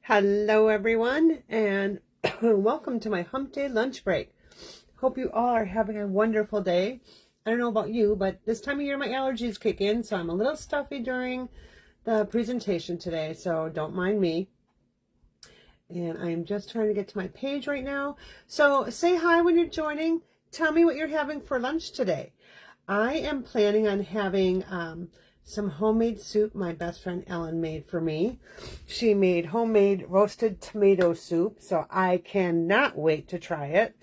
Hello everyone, and welcome to my hump day lunch break. Hope you all are having a wonderful day. I don't know about you, but this time of year my allergies kick in, so I'm a little stuffy during the presentation today, so don't mind me. And I'm just trying to get to my page right now. So say hi when you're joining. Tell me what you're having for lunch today. I am planning on having some homemade soup my best friend Ellen made for me. She made homemade roasted tomato soup, so I cannot wait to try it.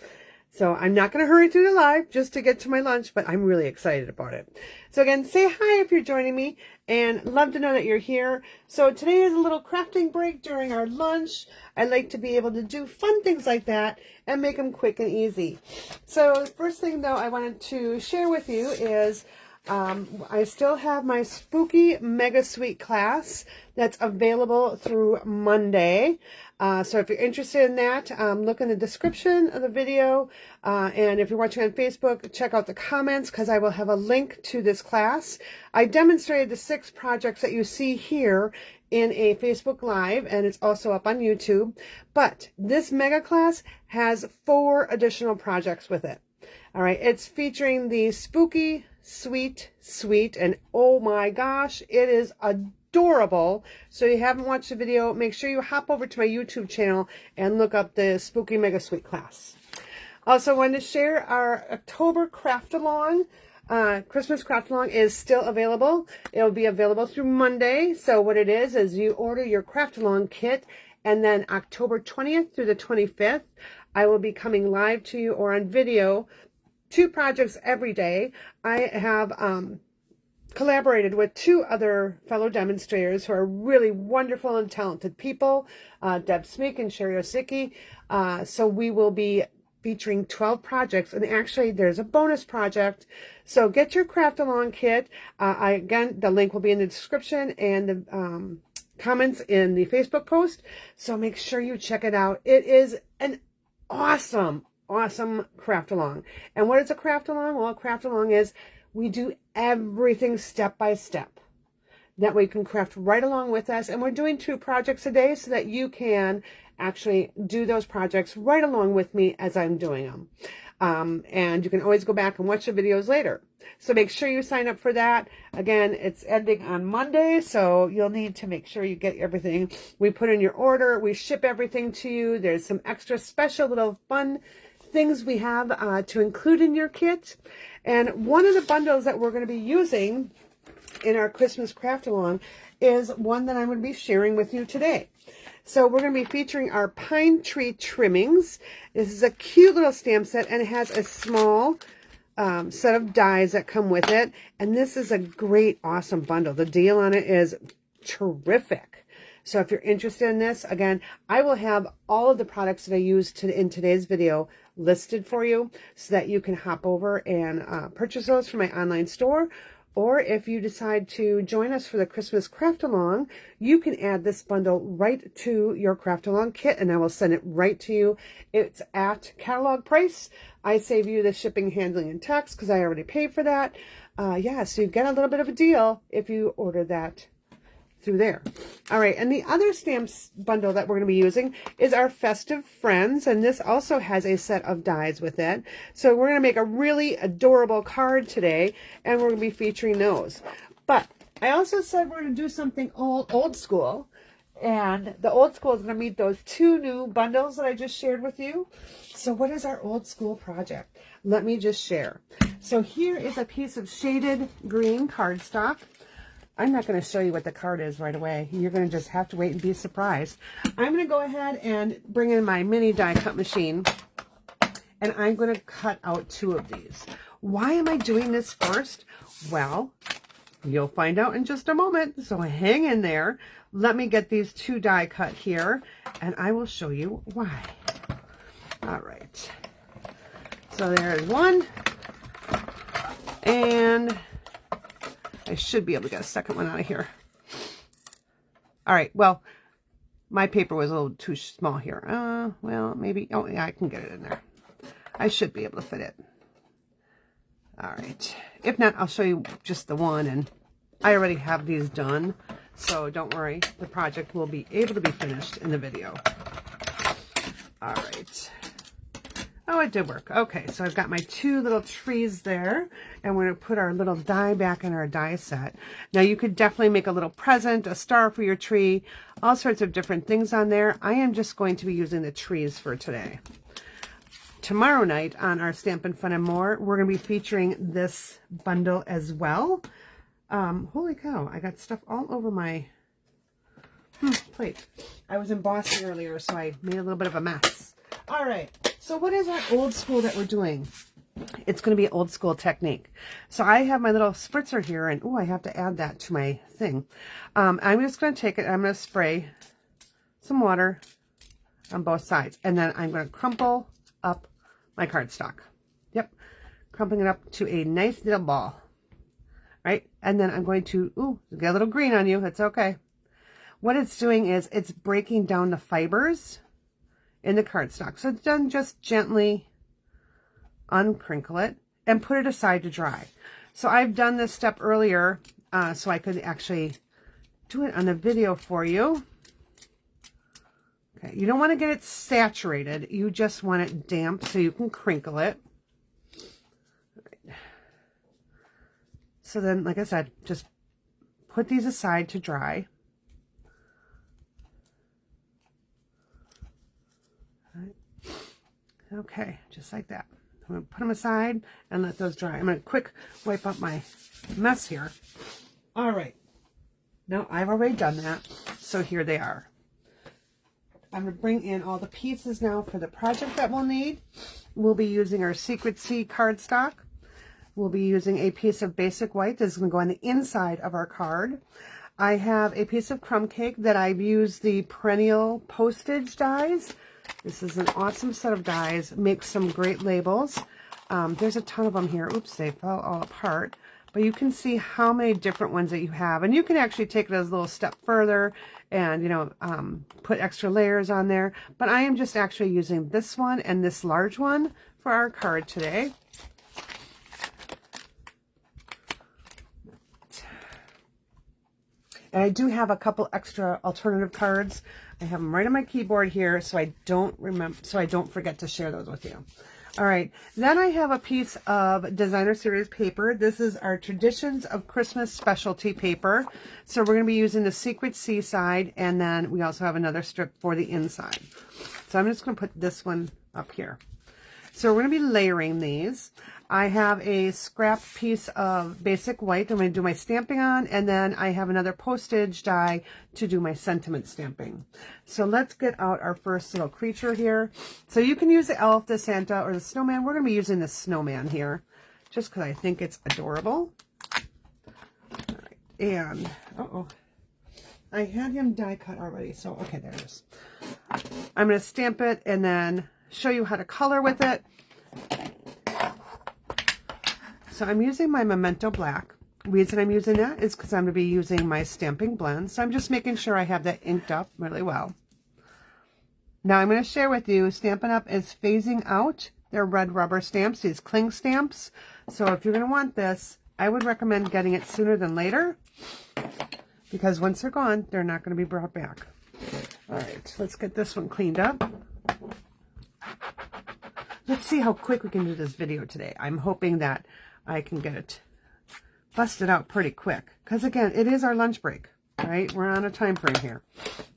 So I'm not going to hurry through the live just to get to my lunch, but I'm really excited about it. So again, say hi if you're joining me, and love to know that you're here. So today is a little crafting break during our lunch. I like to be able to do fun things like that and make them quick and easy. So first thing though I wanted to share with you is I still have my Spooky Mega Sweet class that's available through Monday. So if you're interested in that, look in the description of the video. And if you're watching on Facebook, check out the comments because I will have a link to this class. I demonstrated the 6 projects that you see here in a Facebook Live, and it's also up on YouTube. But this mega class has 4 additional projects with it. All right, it's featuring the Spooky Sweet, and oh my gosh, it is adorable. So if you haven't watched the video, make sure you hop over to my YouTube channel and look up the Spooky Mega Sweet class. Also wanted to share our October craft along. Christmas craft along is still available. It will be available through Monday. So what it is you order your craft along kit, and then October 20th through the 25th, I will be coming live to you or on video 2 projects every day. I have collaborated with 2 other fellow demonstrators who are really wonderful and talented people, Deb Smeek and Sherry Osicki. So we will be featuring 12 projects, and actually there's a bonus project. So get your craft along kit. Again, the link will be in the description and the comments in the Facebook post. So make sure you check it out. It is an awesome craft along. And what is a craft along? Well, a craft along is we do everything step by step. That way you can craft right along with us. And we're doing 2 projects a day so that you can actually do those projects right along with me as I'm doing them. And you can always go back and watch the videos later. So make sure you sign up for that. Again, it's ending on Monday, so you'll need to make sure you get everything. We put in your order. We ship everything to you. There's some extra special little fun things we have to include in your kit. And one of the bundles that we're going to be using in our Christmas craft along is one that I'm going to be sharing with you today. So we're going to be featuring our pine tree trimmings. This is a cute little stamp set, and it has a small set of dies that come with it. And this is a great, awesome bundle. The deal on it is terrific. So if you're interested in this, again, I will have all of the products that I used in today's video listed for you so that you can hop over and purchase those from my online store. Or if you decide to join us for the Christmas craft along, you can add this bundle right to your craft along kit, and I will send it right to you. It's at catalog price. I save you the shipping, handling, and tax because I already paid for that. Yeah, so you get a little bit of a deal if you order that through there. All right, and the other stamps bundle that we're going to be using is our Festive Friends, and this also has a set of dies with it. So we're going to make a really adorable card today, and we're going to be featuring those. But I also said we're going to do something old school, and the old school is going to meet those 2 new bundles that I just shared with you. So what is our old school project? Let me just share. So here is a piece of shaded green cardstock. I'm not going to show you what the card is right away. You're going to just have to wait and be surprised. I'm going to go ahead and bring in my mini die cut machine, and I'm going to cut out 2 of these. Why am I doing this first? Well, you'll find out in just a moment, so hang in there. Let me get these 2 die cut here, and I will show you why. All right. So there's one, and I should be able to get a second one out of here. All right, well, my paper was a little too small here. Well, maybe, oh yeah, I can get it in there. I should be able to fit it. All right, if not, I'll show you just the one, and I already have these done. So don't worry, the project will be able to be finished in the video. All right. Oh, it did work. Okay, so I've got my 2 little trees there, and we're going to put our little die back in our die set. Now, you could definitely make a little present, a star for your tree, all sorts of different things on there. I am just going to be using the trees for today. Tomorrow night on our Stampin' Fun and More, we're going to be featuring this bundle as well. Holy cow, I got stuff all over my plate. I was embossing earlier, so I made a little bit of a mess. All right. So what is our old school that we're doing? It's going to be old school technique. So I have my little spritzer here, and oh, I have to add that to my thing. I'm just going to take it, I'm going to spray some water on both sides, and then I'm going to crumple up my cardstock. Yep, crumpling it up to a nice little ball. Right, and then I'm going to, ooh, get a little green on you, that's okay. What it's doing is it's breaking down the fibers in the cardstock. So then just gently uncrinkle it and put it aside to dry. So I've done this step earlier so I could actually do it on the video for you. Okay, you don't want to get it saturated. You just want it damp so you can crinkle it. Right. So then, like I said, just put these aside to dry. Okay, just like that. I'm going to put them aside and let those dry. I'm going to quick wipe up my mess here. All right. Now, I've already done that, so here they are. I'm going to bring in all the pieces now for the project that we'll need. We'll be using our Secret C cardstock. We'll be using a piece of basic white that's going to go on the inside of our card. I have a piece of crumb cake that I've used the perennial postage dies. This is an awesome set of dies. Makes some great labels. There's a ton of them here. Oops, they fell all apart. But you can see how many different ones that you have. And you can actually take it as a little step further and, you know, put extra layers on there. But I am just actually using this one and this large one for our card today. And I do have a couple extra alternative cards. I have them right on my keyboard here, so I don't forget to share those with you. All right, then I have a piece of designer series paper. This is our Traditions of Christmas specialty paper. So we're going to be using the Secret C side, and then we also have another strip for the inside. So I'm just going to put this one up here. So we're going to be layering these. I have a scrap piece of basic white I'm going to do my stamping on, and then I have another postage die to do my sentiment stamping. So let's get out our first little creature here. So you can use the elf, the Santa, or the snowman. We're going to be using the snowman here just because I think it's adorable. All right, and, uh-oh, I had him die cut already, so okay, there it is. I'm going to stamp it and then show you how to color with it. So I'm using my Memento Black. The reason I'm using that is because I'm going to be using my stamping blend. So I'm just making sure I have that inked up really well. Now I'm going to share with you, Stampin' Up! Is phasing out their red rubber stamps, these cling stamps. So if you're going to want this, I would recommend getting it sooner than later, because once they're gone, they're not going to be brought back. All right, let's get this one cleaned up. Let's see how quick we can do this video today. I'm hoping that I can get it busted out pretty quick, because again, it is our lunch break, right? We're on a time frame here.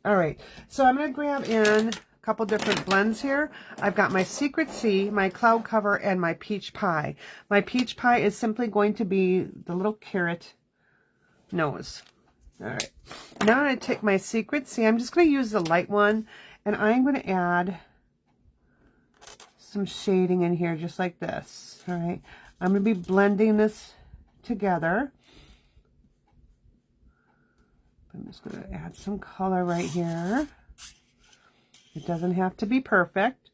All right, so I'm going to grab in a couple different blends here. I've got my Secret C, my Cloud Cover, and my Peach Pie. My Peach Pie is simply going to be the little carrot nose. All right, now I'm going to take my Secret C. I'm just going to use the light one, and I'm going to add some shading in here just like this. All right, I'm going to be blending this together. I'm just going to add some color right here. It doesn't have to be perfect.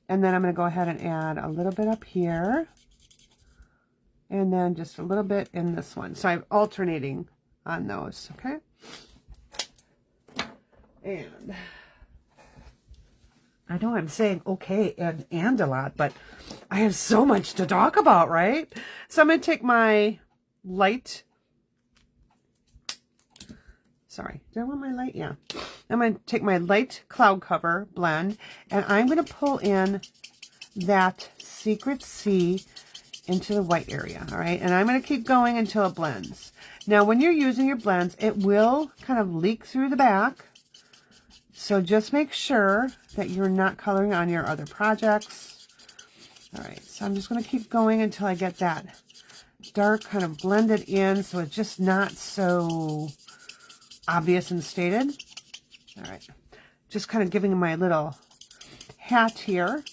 And then I'm going to go ahead and add a little bit up here, and then just a little bit in this one. So I'm alternating on those, okay? And I know I'm saying okay and a lot, but I have so much to talk about, right? So I'm going to take my light sorry. Did I want my light? Yeah. I'm going to take my light cloud cover blend, and I'm going to pull in that Secret C into the white area, all right? And I'm going to keep going until it blends. Now, when you're using your blends, it will kind of leak through the back. So just make sure that you're not coloring on your other projects. All right, so I'm just going to keep going until I get that dark kind of blended in, so it's just not so obvious and stated. All right, just kind of giving my little hat here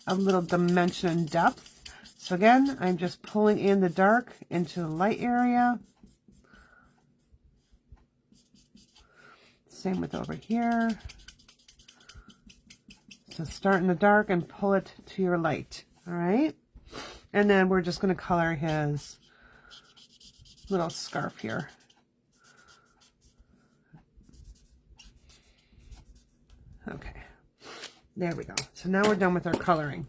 a little dimension and depth. So again, I'm just pulling in the dark into the light area. Same with over here. So start in the dark and pull it to your light. All right. And then we're just going to color his little scarf here. Okay. There we go. So now we're done with our coloring.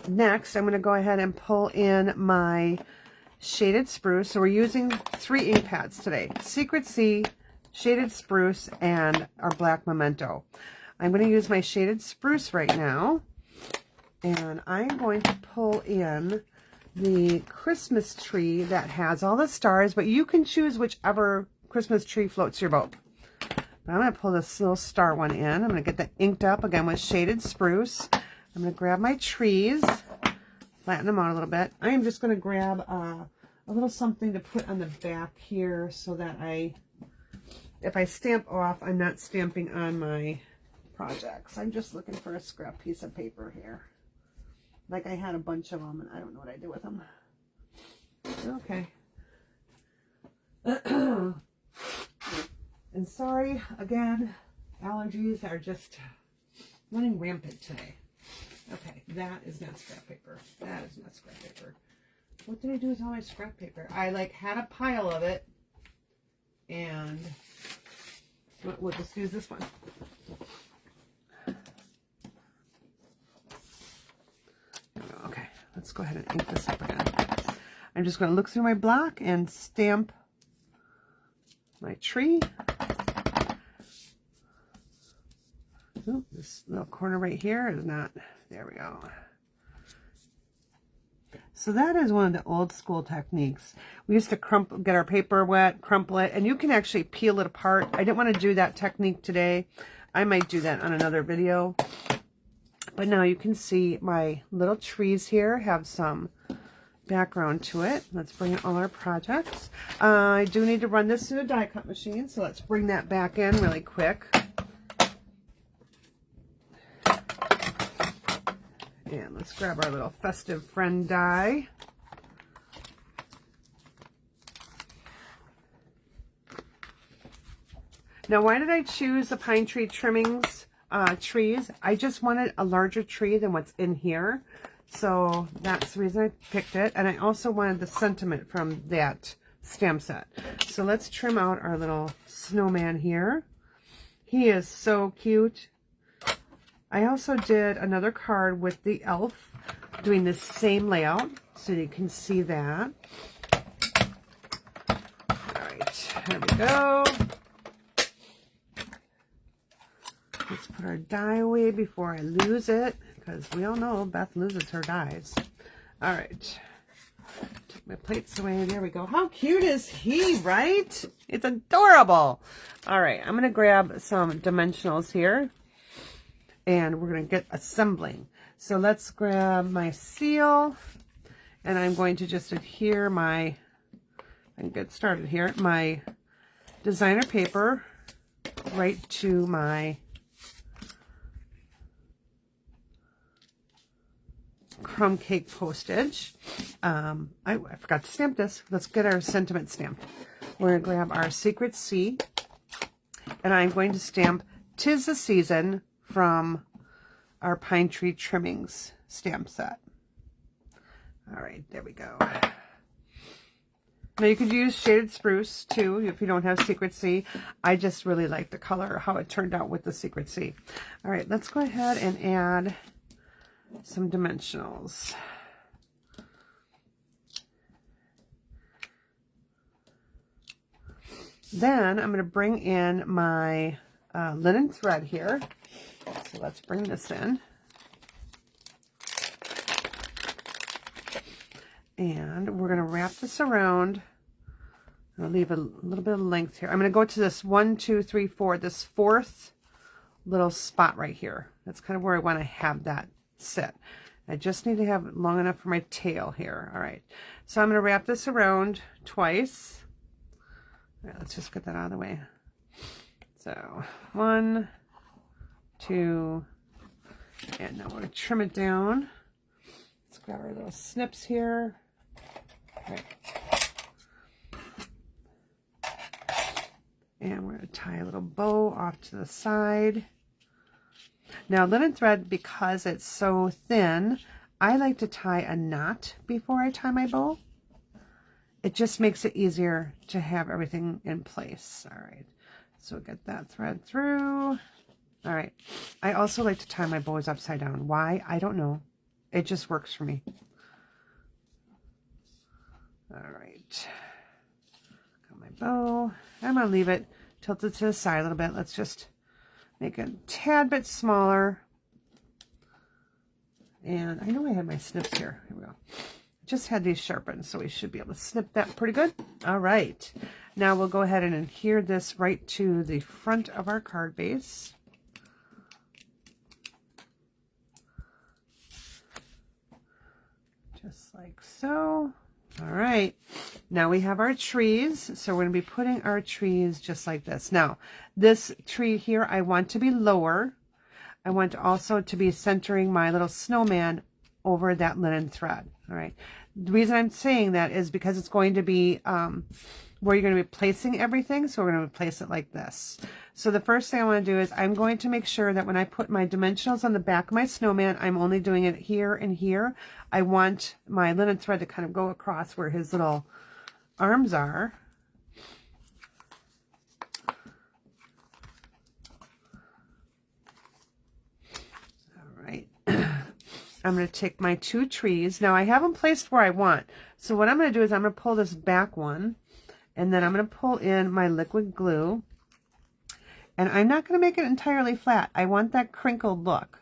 Next, I'm going to go ahead and pull in my Shaded Spruce. So we're using 3 ink pads today. Secret C, Shaded Spruce, and our Black Memento. I'm going to use my Shaded Spruce right now. And I'm going to pull in the Christmas tree that has all the stars, but you can choose whichever Christmas tree floats your boat. But I'm going to pull this little star one in. I'm going to get that inked up again with Shaded Spruce. I'm going to grab my trees, flatten them out a little bit. I am just going to grab a little something to put on the back here so that if I stamp off, I'm not stamping on my projects. I'm just looking for a scrap piece of paper here. Like I had a bunch of them and I don't know what I do with them. Okay. And sorry, again, allergies are just running rampant today. Okay, that is not scrap paper. That is not scrap paper. What did I do with all my scrap paper? I like had a pile of it, and we'll just use this one. Okay, let's go ahead and ink this up again. I'm just going to look through my block and stamp my tree. Ooh, this little corner right here is not, there we go. So that is one of the old school techniques. We used to get our paper wet, crumple it, and you can actually peel it apart. I didn't want to do that technique today. I might do that on another video. But now you can see my little trees here have some background to it. Let's bring in all our projects. I do need to run this through the die cut machine, so let's bring that back in really quick. And let's grab our little festive friend die. Now, why did I choose the pine tree trimmings trees? I just wanted a larger tree than what's in here. So that's the reason I picked it. And I also wanted the sentiment from that stamp set. So let's trim out our little snowman here. He is so cute. I also did another card with the elf doing the same layout, so you can see that. All right, there we go. Let's put our die away before I lose it, because we all know Beth loses her dies. All right, take my plates away. There we go. How cute is he, right? It's adorable. All right, I'm going to grab some dimensionals here. And we're going to get assembling. So let's grab my seal, and I'm going to just adhere my, I can get started here, my designer paper right to my crumb cake postage. I forgot to stamp this. Let's get our sentiment stamped. We're going to grab our Secret C, and I'm going to stamp "'Tis the Season" from our pine tree trimmings stamp set. All right, there we go. Now you could use Shaded Spruce too if you don't have Secret C. I just really like the color, how it turned out with the Secret C. All right, let's go ahead and add some dimensionals. Then I'm going to bring in my linen thread here. So let's bring this in. And we're going to wrap this around. I'm going to leave a little bit of length here. I'm going to go to this 1, 2, 3, 4, this fourth little spot right here. That's kind of where I want to have that sit. I just need to have it long enough for my tail here. All right. So I'm going to wrap this around twice. All right, let's just get that out of the way. So 1, 2, and now we're going to trim it down. Let's grab our little snips here. All right. And we're going to tie a little bow off to the side. Now linen thread, because it's so thin, I like to tie a knot before I tie my bow. It just makes it easier to have everything in place. All right, so get that thread through. All right, I also like to tie my bows upside down. Why? I don't know. It just works for me. All right, got my bow. I'm gonna leave it tilted to the side a little bit. Let's just make it a tad bit smaller. And I know I have my snips here. Here we go. Just had these sharpened, so we should be able to snip that pretty good. All right. Now we'll go ahead and adhere this right to the front of our card base. Just like so. All right. Now we have our trees. So we're going to be putting our trees just like this. Now, this tree here, I want to be lower. I want also to be centering my little snowman over that linen thread. All right. The reason I'm saying that is because it's going to be where you're going to be placing everything. So we're going to place it like this. So the first thing I want to do is I'm going to make sure that when I put my dimensionals on the back of my snowman, I'm only doing it here and here. I want my linen thread to kind of go across where his little arms are. All right. I'm going to take my 2 trees. Now I have them placed where I want. So what I'm going to do is I'm going to pull this back one, and then I'm going to pull in my liquid glue. And I'm not going to make it entirely flat. I want that crinkled look.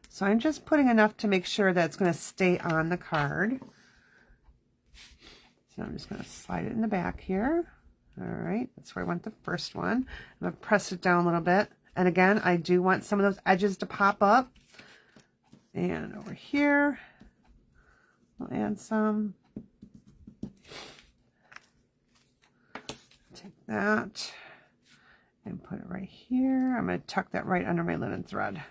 So I'm just putting enough to make sure that it's going to stay on the card. So I'm just going to slide it in the back here. All right, that's where I want the first one. I'm going to press it down a little bit. And again, I do want some of those edges to pop up. And over here, we'll add some. Take that and put it right here. I'm going to tuck that right under my linen thread.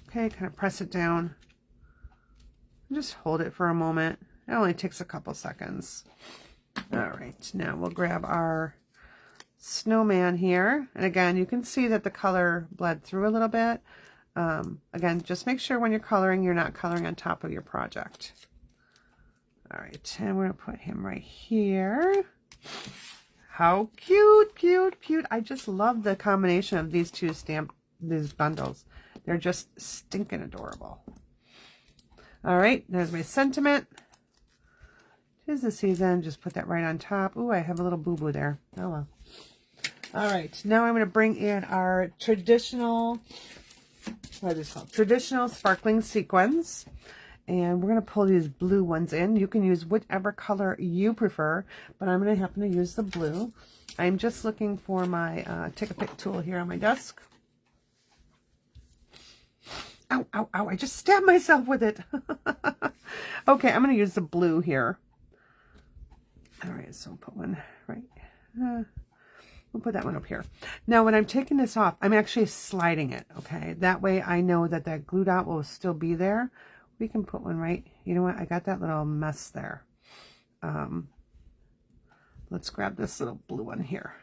Okay, kind of press it down. Just hold it for a moment. It only takes a couple seconds. All right, now we'll grab our snowman here. And again, you can see that the color bled through a little bit. Again, just make sure when you're coloring, you're not coloring on top of your project. All right, and we're going to put him right here. How cute, cute, cute. I just love the combination of these two these bundles. They're just stinking adorable. All right, there's my sentiment. 'Tis the season. Just put that right on top. Ooh, I have a little boo-boo there. Oh, well. All right, now I'm going to bring in our traditional, what is this called? Traditional sparkling sequins. And we're going to pull these blue ones in. You can use whichever color you prefer, but I'm going to happen to use the blue. I'm just looking for my take a pick tool here on my desk. Ow, ow, ow, I just stabbed myself with it. Okay, I'm going to use the blue here. All right, so we'll put one right. We'll put that one up here. Now, when I'm taking this off, I'm actually sliding it, okay? That way I know that that glue dot will still be there. We can put one right. You know what? I got that little mess there. Let's grab this little blue one here.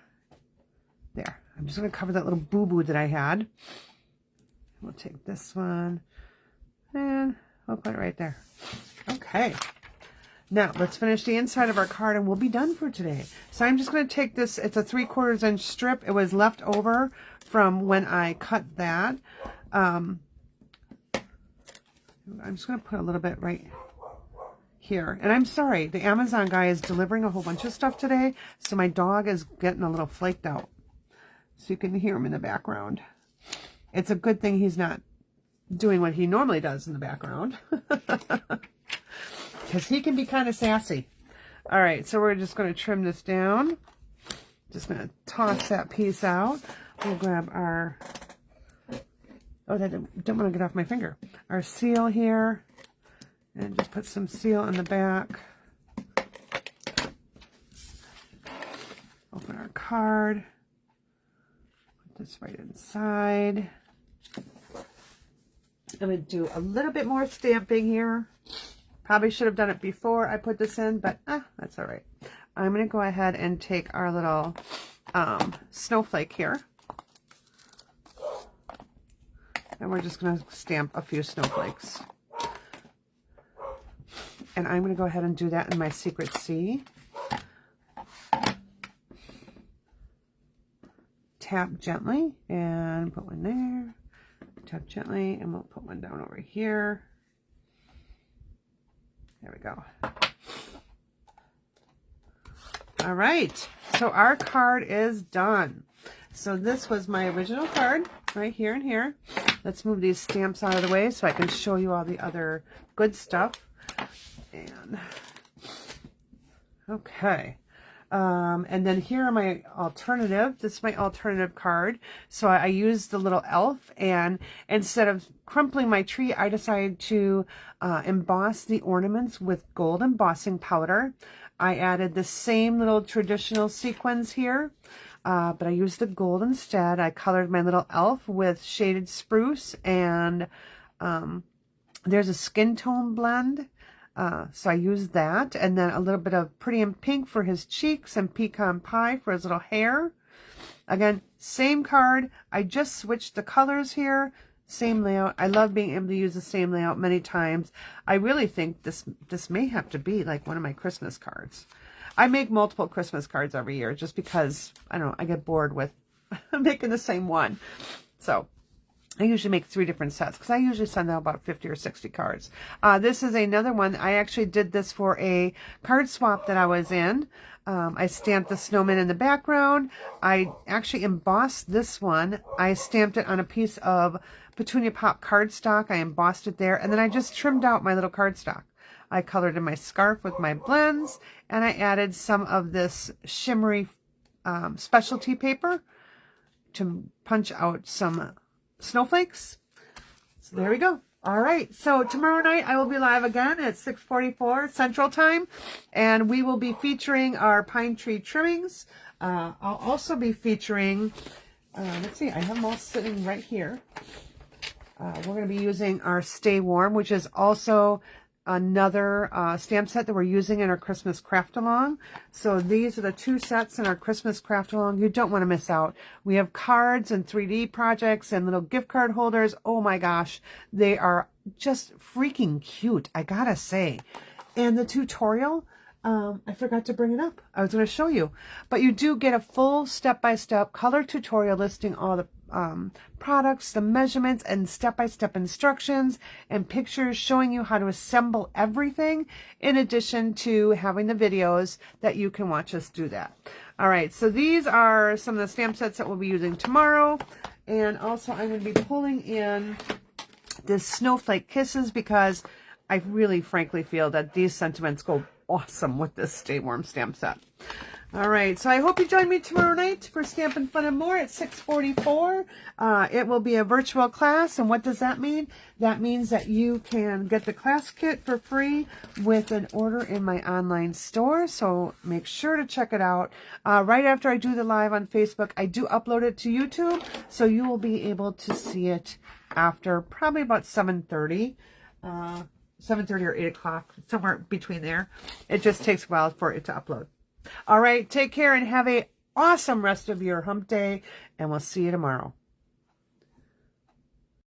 There. I'm just going to cover that little boo-boo that I had. We'll take this one and we'll put it right there. Okay. Now, let's finish the inside of our card and we'll be done for today. So I'm just going to take this. It's a 3/4 inch strip. It was left over from when I cut that. I'm just going to put a little bit right here. And I'm sorry, the Amazon guy is delivering a whole bunch of stuff today, so my dog is getting a little flaked out. So you can hear him in the background. It's a good thing he's not doing what he normally does in the background. Because he can be kind of sassy. All right, so we're just going to trim this down. Just going to toss that piece out. We'll grab our... Oh, that don't want to get off my finger. Our seal here. And just put some seal on the back. Open our card. Put this right inside. I'm going to do a little bit more stamping here. Probably should have done it before I put this in, but that's all right. I'm going to go ahead and take our little snowflake here. And we're just going to stamp a few snowflakes. And I'm going to go ahead and do that in my Secret C. Tap gently and put one there. Tap gently and we'll put one down over here. There we go. All right. So our card is done. So this was my original card right here and here. Let's move these stamps out of the way so I can show you all the other good stuff. And okay. And then here are my alternative. This is my alternative card. So I used the little elf, and instead of crumpling my tree, I decided to emboss the ornaments with gold embossing powder. I added the same little traditional sequins here, but I used the gold instead. I colored my little elf with shaded spruce, and there's a skin tone blend. So I used that, and then a little bit of Pretty in Pink for his cheeks and Pecan Pie for his little hair. Again, same card. I just switched the colors here. Same layout. I love being able to use the same layout many times. I really think this may have to be like one of my Christmas cards. I make multiple Christmas cards every year just because, I don't know, I get bored with making the same one. So I usually make 3 different sets because I usually send out about 50 or 60 cards. This is another one. I actually did this for a card swap that I was in. I stamped the snowman in the background. I actually embossed this one. I stamped it on a piece of Petunia Pop cardstock. I embossed it there, and then I just trimmed out my little cardstock. I colored in my scarf with my blends, and I added some of this shimmery specialty paper to punch out some snowflakes. So there we go. All right. So tomorrow night I will be live again at 6:44 Central Time, and we will be featuring our pine tree trimmings. I'll also be featuring, let's see, I have them all sitting right here. We're going to be using our Stay Warm, which is also another stamp set that we're using in our Christmas craft along. So these are the 2 sets in our Christmas craft along. You don't want to miss out. We have cards and 3D projects and little gift card holders. Oh my gosh, they are just freaking cute, I gotta say. And the tutorial, I forgot to bring it up. I was going to show you, but you do get a full step-by-step color tutorial listing all the products, the measurements, and step-by-step instructions and pictures showing you how to assemble everything, in addition to having the videos that you can watch us do that. All right, so these are some of the stamp sets that we'll be using tomorrow. And also I'm going to be pulling in this Snowflake Kisses because I really frankly feel that these sentiments go awesome with this Stay Warm stamp set. All right, so I hope you join me tomorrow night for Stampin' Fun and More at 6:44. It will be a virtual class, and what does that mean? That means that you can get the class kit for free with an order in my online store, so make sure to check it out. Right after I do the live on Facebook, I do upload it to YouTube, so you will be able to see it after probably about 7:30. 7:30 or 8 o'clock, somewhere between there. It just takes a while for it to upload. All right, take care and have an awesome rest of your hump day, and we'll see you tomorrow.